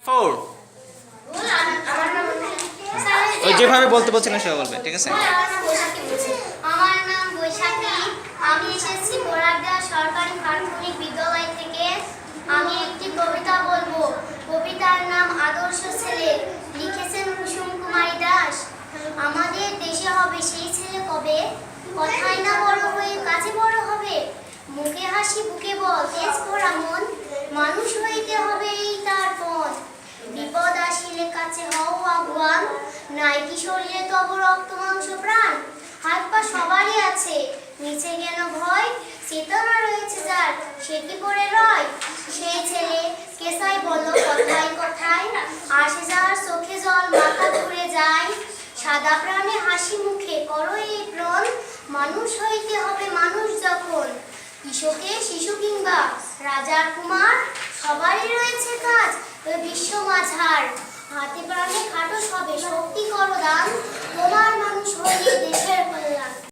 Four ওই যেভাবে বলতে বলছেন সেভাবে বলবে, ঠিক আছে? আমার নাম বৈশাখী। আমি এসেছি বোরাডা সরকারি প্রাথমিক বিদ্যালয় থেকে। আমি একটি কবিতা বলবো। কবিতার নাম আদর্শ ছেলে, লিখেছেন কুসুম কুমারী দাস। আমাদের দেশে হবে সেই ছেলে কবে, কথায় না বড় হয়ে কাজে বড় হবে। মুখে হাসি বুকে বল, তেজ ভরা মন, মানুষ হইতে হবে এই তার পথ। বিপদ আসিলে কাছে হও আগুয়ান, নাই কি শরীরে তব রক্ত মাংস প্রাণ। হাত পা সবারই আছে, নিচে কেন ভয়, চেতনা রয়েছে যার সে কি করে রয়। সেই ছেলে কেসাই বলো কথায় কথায়, আসে যার চোখে জল মাথা ঘুরে যায়। সাদা প্রাণে হাসি মুখে করো এই প্রণ, মানুষ হইতে হবে মানুষ যখন। কৃষকে শিশু কিংবা রাজার কুমার, সবারই রয়েছে কাজ ওই বিশ্ব মাঝার। হাতে প্রাণে খাটো সবে